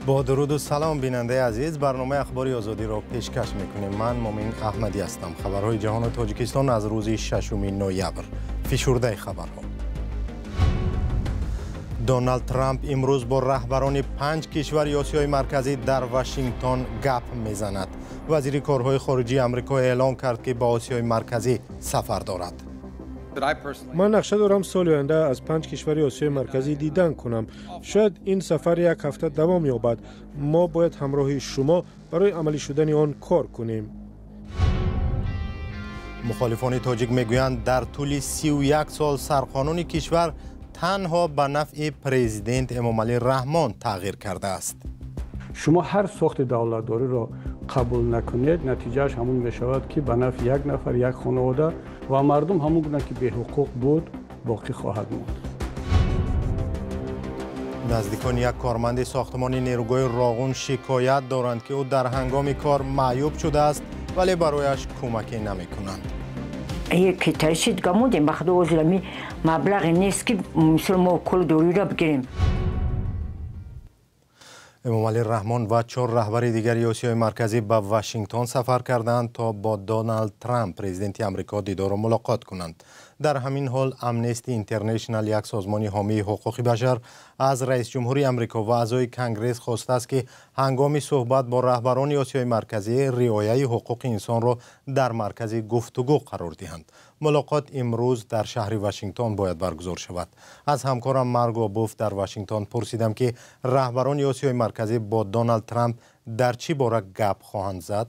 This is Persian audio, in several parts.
با درود و سلام بیننده عزیز، برنامه اخباری آزادی را پیشکش میکنیم. من مومن احمدی هستم. خبرهای جهان تاجیکستان از روز 6 نوامبر. فشرده خبرها. دونالد ترامپ امروز با رهبران 5 کشور آسیای مرکزی در واشنگتن گپ میزند. وزیر کارهای خارجه آمریکا اعلام کرد که به آسیای مرکزی سفر دارد. من نقشه دارم سال آینده از 5 کشور آسیای مرکزی دیدن کنم. شاید این سفر یک هفته دوام یابد. ما باید همراه شما برای عملی شدن آن کار کنیم. مخالفان تاجیک میگویند در طول 31 سال سرقانون کشور تنها به نفع پرزیدنت امامعلی رحمان تغییر کرده است. شما هر ساخت دولتداری را قبول نکنید، نتیجهش همون میشود که به نفع یک نفر، یک خانواده و مردم همون گونه که به حقوق بود باقی خواهد ماند. نزدیکان یک کارمند ساختمان نیروگاه راغون شکایت دارند که او در هنگام کار معیوب شده است ولی برایش کمکی نمی‌کنند. یک ترسید گمودیم بخدا وزلمی مبلغی نیست که مثل ما کل دوری را بگیریم. امامعلی رحمان و 4 رهبر دیگر آسیای مرکزی به واشنگتن سفر کردند تا با دونالد ترامپ پرزیدنت آمریکا دیدار و ملاقات کنند. در همین حال امنستی اینترنشنال، یک سازمان حامی حقوق بشر، از رئیس جمهوری آمریکا و اعضای کنگره خواسته است که هنگام صحبت با رهبران آسیای مرکزی رعایت حقوق انسان را در مرکز گفتگو قرار دهند. ملاقات امروز در شهر واشنگتن باید برگزار شود. از همکارم مرگو بوف در واشنگتن پرسیدم که رهبران آسیای مرکزی با دونالد ترامپ در چی باره گپ خواهند زد.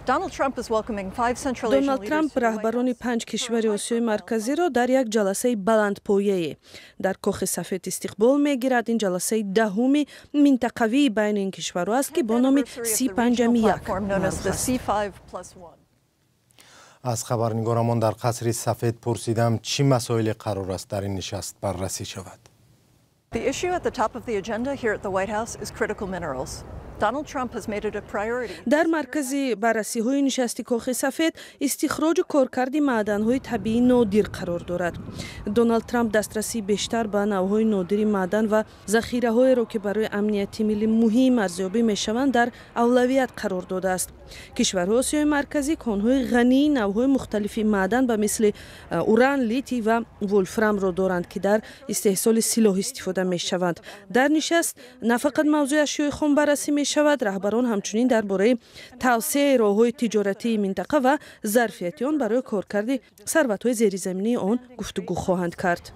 دونالد ترامپ رهبران 5 کشور آسیای مرکزی را در یک جلسه بلندپایه در کاخ سفید استقبال می‌گیرد. این جلسه دهمی منطقوی بین این کشورها است که با نام C5+1 معروف است. از خبرنگارمان در قصر سفید پرسیدم چی مسائل قرار است در این نشست بررسی شود. در مرکز بررسی های نشست کاخ سفید استخراج و کارکرد معدن های طبیعی نادر قرار دارد. دونالد ترامپ دسترسی بیشتر به نوهای نادر معدن و ذخیره های را که برای امنیت ملی مهم ارزیابی می شوند در اولویت قرار داده است. کشورهای آسیای مرکزی کانهای غنی نوهای مختلف معدن به مثل اوران، لیتی و ولفرام را دارند که در استحصال سلاح استفاده می شوند. در نشست نه فقط موضوع اشیاء خام بررسی می شود، رهبران همچنین درباره توسعه راه‌های تجارتی منطقه و ظرفیت آن برای کارکرد ثروت‌های زیرزمینی آن گفتگو خواهند کرد.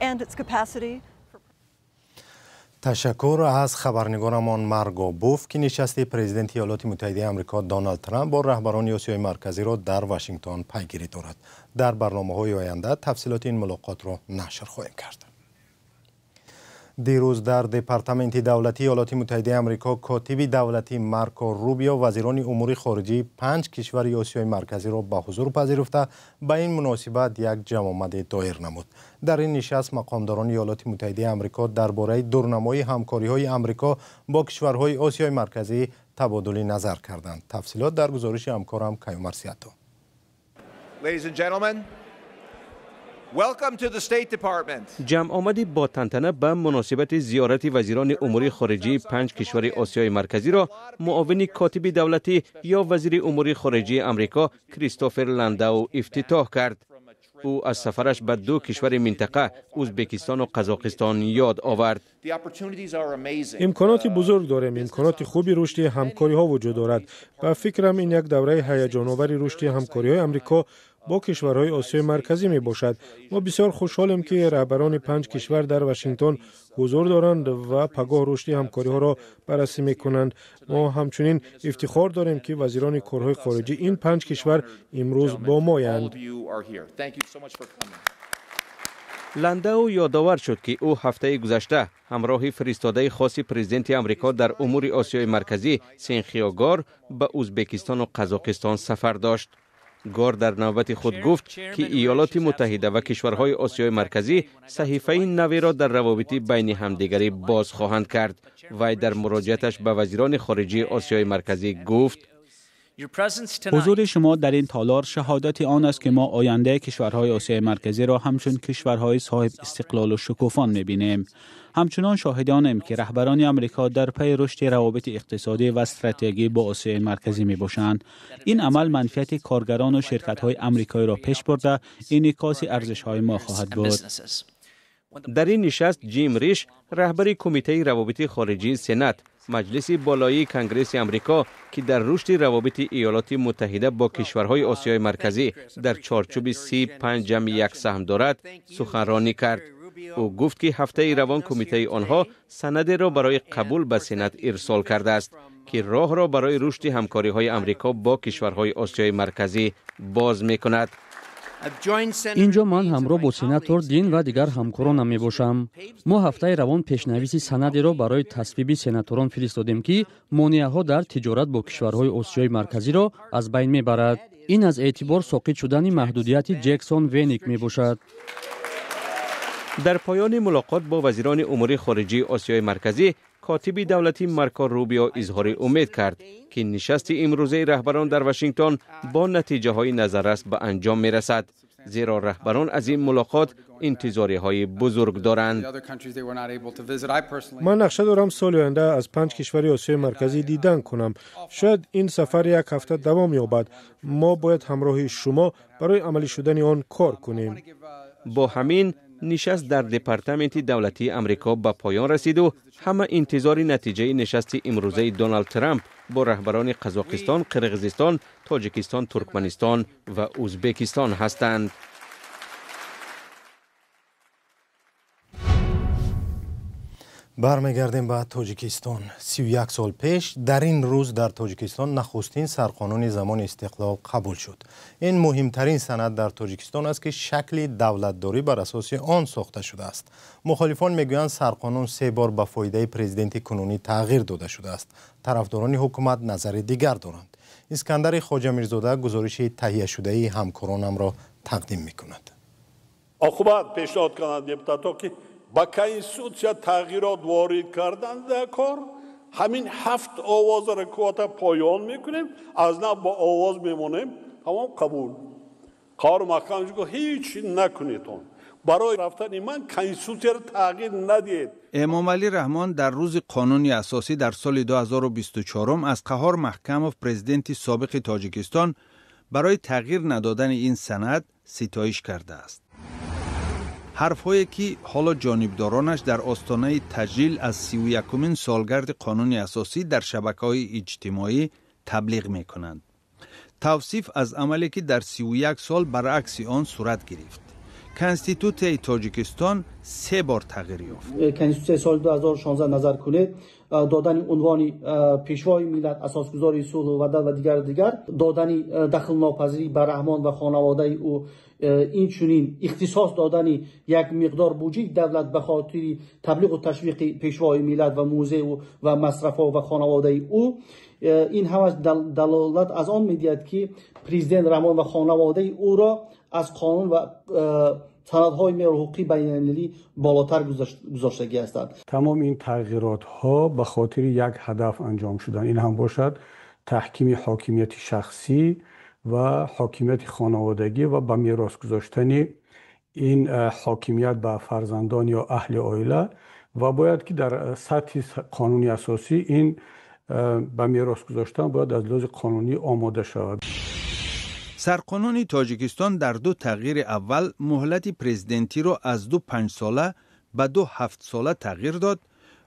تشکر از خبرنگارمان مرگو بوف که نشست پرزیدنت ایالات متحده آمریکا دونالد ترامپ با رهبران آسیای مرکزی را در واشنگتن پیگیری دارد. در برنامه‌های آینده تفصیلات این ملاقات را نشر خواهیم کرد. دیروز در دپارتمنت دولتی ایالات متحده آمریکا کاتب دولتی مارکو روبیو وزیران امور خارجه 5 کشور آسیای مرکزی را به حضور پذیرفته به این مناسبت یک جمع‌آمد دایر نمود. در این نشست مقامداران ایالات متحده آمریکا درباره دورنمای همکاری‌های آمریکا با کشورهای آسیای مرکزی تبادل نظر کردند. تفصیلات در گزارش همکارم کیومر سیاتو. جمع آمدی با تنتنه به مناسبت زیارت وزیران امور خارجه 5 کشور آسیای مرکزی را معاون کاتب دولتی یا وزیر امور خارجه آمریکا کریستوفر لنداو افتتاح کرد. او از سفرش به 2 کشور منطقه ازبکستان و قزاقستان یاد آورد. امکانات بزرگ داریم، امکانات خوبی رشد همکاری ها وجود دارد. به فکرم این یک دوره هیجان آور رشد همکاری های آمریکا با کشورهای آسیای مرکزی می باشد. ما بسیار خوشحالیم که رهبران 5 کشور در واشنگتن حضور دارند و پگاه رشد همکاری ها را بررسی می کنند. ما همچنین افتخار داریم که وزیران کارهای خارجه این 5 کشور امروز با ما اند. لنداو یادآور شد که او هفته گذشته همراه فرستاده خاص پرزیدنت آمریکا در امور آسیای مرکزی سینخیا گار به ازبکستان و قزاقستان سفر داشت. گار در نوبت خود گفت که ایالات متحده و کشورهای آسیای مرکزی صحیفه نوی را در روابط بین همدیگری باز خواهند کرد. وی در مراجعتش به وزیران خارجه آسیای مرکزی گفت حضور شما در این تالار شهادت آن است که ما آینده کشورهای آسیای مرکزی را همچون کشورهای صاحب استقلال و شکوفان می‌بینیم. همچنان شاهدانیم که رهبران آمریکا در پی رشد روابط اقتصادی و استراتژی با آسیای مرکزی می‌باشند. این عمل منفعت کارگران و شرکت‌های آمریکایی را پیش برده انعکاس ارزش‌های ما خواهد بود. در این نشست جیم ریش رهبر کمیته روابط خارجی سنا مجلس بالایی کنگره آمریکا که در رشد روابط ایالات متحده با کشورهای آسیای مرکزی در چارچوب 35.1 سهم دارد سخنرانی کرد. او گفت که هفته روان کمیته آنها سند را برای قبول به سنا ارسال کرده است که راه را برای رشد همکاری‌های آمریکا با کشورهای آسیای مرکزی باز می‌کند. اینجا من همراه با سناتور دین و دیگر همکارانم میباشم. ما هفته روان پیشنویس سندی را برای تصویب سناتوران فرستادیم که مانع‌ها در تجارت با کشورهای آسیای مرکزی را از بین میبرد. این از اعتبار ساقط شدن محدودیت جکسون وینیک میباشد. در پایان ملاقات با وزیران امور خارجه آسیای مرکزی، کاتب دولتی مارکو روبیو اظهار امید کرد که نشست امروزه رهبران در واشنگتن با نتیجه های نظررس به انجام می رسد، زیرا رهبران از این ملاقات انتظاری های بزرگ دارند. من نقشه دارم سال آینده از 5 کشور آسیای مرکزی دیدن کنم. شاید این سفر یک هفته دوام یابد. ما باید همراه شما برای عملی شدن آن کار کنیم. با همین نشست در دپارتمنت دولتی آمریکا به پایان رسید و همه انتظار نتیجه نشست امروزه دونالد ترامپ با رهبران قزاقستان، قرقیزستان، تاجیکستان، ترکمنستان و ازبکستان هستند. برمیگردیم به تاجیکستان. 31 سال پیش در این روز در تاجیکستان نخستین سرقانون زمان استقلال قبول شد. این مهمترین سند در تاجیکستان است که شکل دولتداری بر اساس آن ساخته شده است. مخالفان میگویند سرقانون 3 بار به فایده پرزیدنت کنونی تغییر داده شده است. طرفداران حکومت نظر دیگر دارند. اسکندر خواجه میرزاده گزارش تهیه شده همکارانم را تقدیم میکند. عاقبت پیشنهاد کنند دپوتات‌ها که با کنستیتوسیا تغییرات وارد کردن در کار، همین 7 آواز را کوتا پایان میکنیم، از نه با آواز میمونیم، تمام قبول. کار محکم که هیچ نکنید. برای رفتن من کنستیتوسیا را تغییر ندید. امام علی رحمان در روز قانونی اساسی در سال 2024 از قهار محکموف پرزیدنت سابق تاجیکستان برای تغییر ندادن این سند ستایش کرده است. حرف‌هایی که حالا جانبدارانش در آستانه تجلیل از 31مین سالگرد قانون اساسی در شبکه‌های اجتماعی تبلیغ می‌کنند. توصیف از عملی که در 31 سال برعکس آن صورت گرفت. کنستیتوسیای تاجیکستان 3 بار تغییر یافت. کنستیتوسیای سال 2016 نظر کنید، دادن عنوان پیشوای ملت، اساسگذار صلح و وحدت و دیگر دادن دخل ناپذیری بر رحمان و خانواده او، این چنین اختصاص دادن یک مقدار بودجه دولت به خاطر تبلیغ و تشویق پیشوای ملت و موزه و مصرف‌ها و خانواده او، این هم از دلالت از آن می‌دهد که پرزیدنت رحمان و خانواده او را از قانون و سندهای ملی حقوقی بین‌المللی بالاتر گذاشتگی هستند. تمام این تغییرات ها به خاطر یک هدف انجام شدن. این هم باشد تحکیم حاکمیت شخصی و حاکمیت خانوادگی و به میراث گذاشتن این حاکمیت به فرزندان یا اهل عائله، و باید که در سطح قانونی اساسی این به میراث گذاشتن باید از لحاظ قانونی آماده شود. سرقانون تاجیکستان در 2 تغییر اول مهلت پرزیدنتی را از 2 5 ساله به 2 7 ساله تغییر داد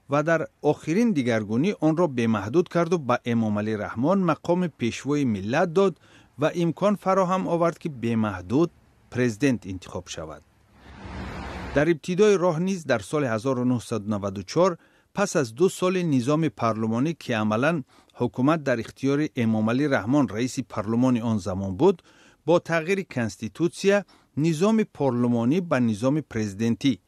و در آخرین دیگرگونی آن را بمحدود کرد و به امام علی رحمان مقام پیشوای ملت داد و امکان فراهم آورد که بمحدود پرزیدنت انتخاب شود. در ابتدای راه نیز در سال 1994 پس از 2 سال نظام پارلمانی که عملاً حکومت در اختیار امام علی رحمان رئیس پارلمان آن زمان بود، با تغییر کنستیتوسیا نظام پارلمانی به نظام پرزیدنتی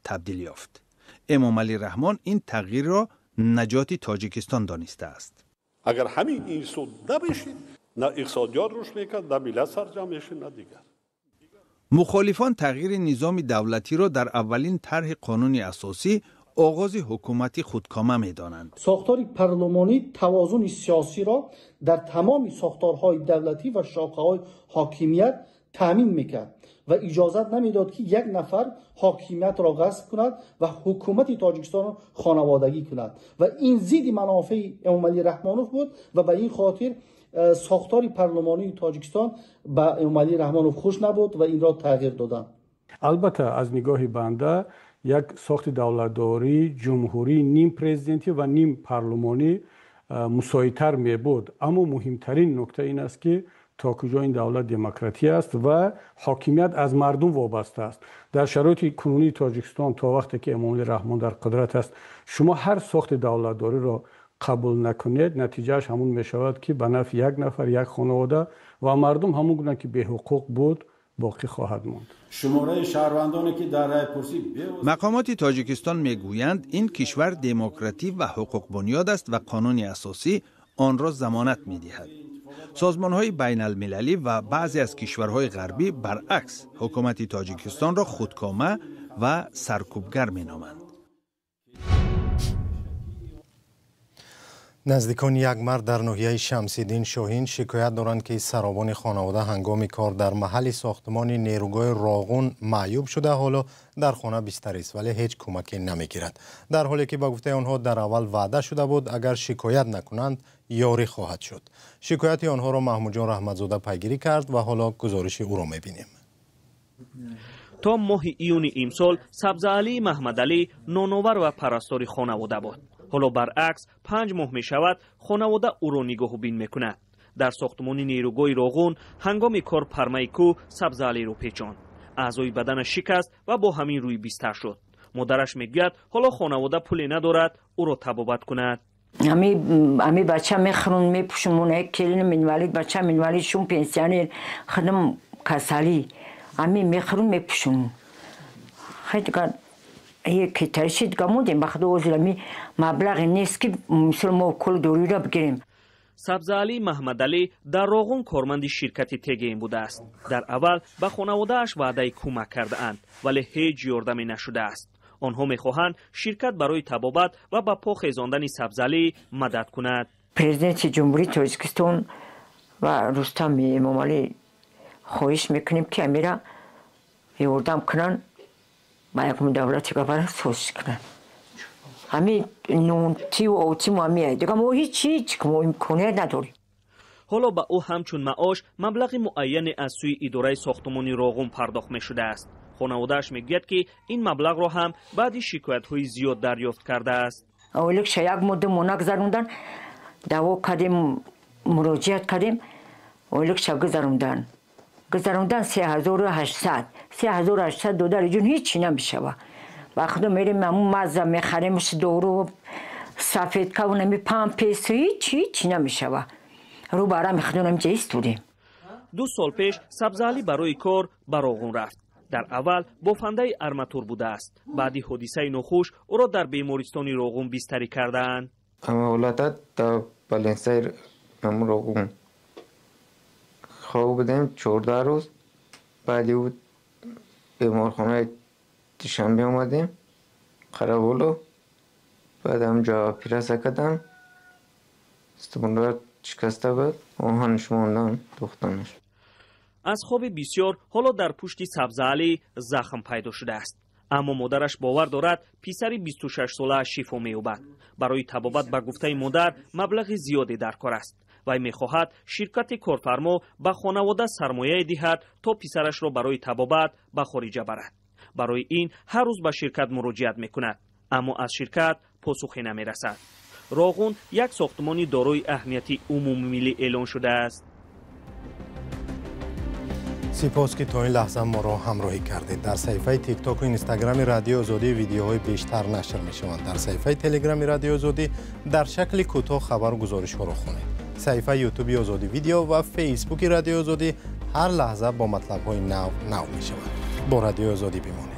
تبدیل یافت. امام علی رحمان این تغییر را نجات تاجیکستان دانسته است. اگر همین این سود نبشید، نه اقتصادیات روش میکرد، نه ملت سرجم میشه، نه دیگر. مخالفان تغییر نظام دولتی را در اولین طرح قانونی اساسی آغاز حکومتی خودکامه می‌دانند. ساختار پارلمانی توازن سیاسی را در تمام ساختارهای دولتی و شاخه‌های حاکمیت تامین می‌کرد و اجازه نمیداد که یک نفر حاکمیت را غصب کند و حکومت تاجیکستان را خانوادگی کند و این ضد منافع امامعلی رحمانوف بود و به این خاطر ساختار پارلمانی تاجیکستان به امامعلی رحمانوف خوش نبود و این را تغییر دادند. البته از نگاه بنده یک ساخت دولتداری جمهوری نیم پرزیدنتی و نیم پارلمانی مساوی‌تر می بود، اما مهمترین نکته این است که تا کجا این دولت دموکراتی است و حاکمیت از مردم وابسته است. در شرایط کنونی تاجیکستان تا وقتی که امامعلی رحمان در قدرت است، شما هر ساخت دولتداری را قبول نکنید، نتیجهش همون می شود که به نفع یک نفر، یک خانواده و مردم همون گونه که به حقوق بود باقی خواهد ماند. شماره شهروندانی که در رای پرسی مقامات تاجیکستان میگویند این کشور دموکراتی و حقوق بنیاد است و قانون اساسی آن را ضمانت می‌دهد. سازمان‌های بین المللی و بعضی از کشورهای غربی برعکس حکومت تاجیکستان را خودکامه و سرکوبگر می‌نامند. نزدیکان یک مرد در ناحیه شمس‌الدین شاهین شکایت دارند که سرابان خانواده هنگام کار در محل ساختمان نیروگاه راغون معیوب شده، حالا در خانه بستری است ولی هیچ کمکی نمیگیرد، در حالی که با گفته آنها در اول وعده شده بود اگر شکایت نکنند یاری خواهد شد. شکایت آنها را محمود جان رحمتزاده پیگیری کرد و حالا گزارش او را می‌بینیم. تا ماه ایون امسال سبزعلی محمدعلی نانآور و پرستار خانواده بود. حالا برعکس 5 ماه می شود خانواده او را نگاه بین می کند. در ساختمان نیروگاه راغون هنگام کار پرمای کو سبزعلی رو پیچاند. اعضای بدنش شکست و با همین روی بستر شد. مادرش میگوید حالا خانواده پولی ندارد او را تبابت کند. امی بچه میخرون میپوشمونه کلین منوالی بچه منوالی شون پنسیونر خدم کسالی امی میخرون میپوشمون خیلی که ترشید گمودیم بخدا اوزلمی مبلغ نیست که مثل ما کل دوری را بگیریم. سبزعلی محمدعلی در راغون کارمند شرکت تگین بوده است. در اول به خانواده اش وعده کمک کرده اند ولی هیچ یاردمی نشده است. آنها میخواهند شرکت برای تبابت و به پا خیزاندن سبزعلی مدد کند. پرزیدنت جمهوری تاجیکستان و رستم امامعلی خواهش میکنیم که امیرا یاردم کنن با یکم دولتی که برای سوش کنن. همین نونتی و آتی ما میاد دیگه ما هیچ که ما امکانه نداریم. حالا به او همچون معاش مبلغ معین از سوی اداره ساختمان راغون پرداخت می شده است. خانواده‌اش میگوید که این مبلغ را هم بعد شکایت‌های زیاد دریافت کرده است. اولش یک مدت گذروندن، دعوا کردیم، مراجعت کردیم، اولش گذروندن 3800 دلار جون هیچی نمیشه. وقتی میریم همون مزه میخریم دورو سفید کونه می 5 پیسه هیچی نمیشه. رو برای میخدونم چه ایستودیم. 2 سال پیش سبزعلی برای کار به راغون رفت. در اول بافنده ارماتور بوده است. بعدی حادثه ناخوش او را در بیمارستان راغون بستری کردند. اما ولادت تا بالنسای راغون خواب بودیم 14 روز. بعدی بود بیمارخانه شنبه آمدیم خرابولو. بعد همجا پیرسه کردم استمرار شکسته بود آهنش ماندن دخترش. از خواب بسیار حالا در پشت سبزعلی زخم پیدا شده است. اما مادرش باور دارد پسری 26 ساله شفا می‌یابد. برای تبابت به گفته مادر مبلغ زیادی در کار است. وی می‌خواهد شرکت کارفرما به خانواده سرمایه دهد تا پسرش را برای تبابت به خارج برد. برای این هر روز به شرکت مراجعت می‌کند، اما از شرکت پاسخی نمی‌رسد. راغون یک ساختمان دارای اهمیت عمومی ملی اعلان شده است. سپاس که تا این لحظه ما را همراهی کردید. در صفحه تیک تاک و اینستاگرام رادیو آزادی ویدیوهای بیشتر نشر می‌شوند. در صفحه تلگرام رادیو آزادی در شکل کوتاه خبر و گزارش‌ها را خوانید. صفحه یوتیوب آزادی ویدیو و فیسبوک رادیو آزادی هر لحظه با مطلب‌های نو می‌شوند. با رادیو آزادی بمانید.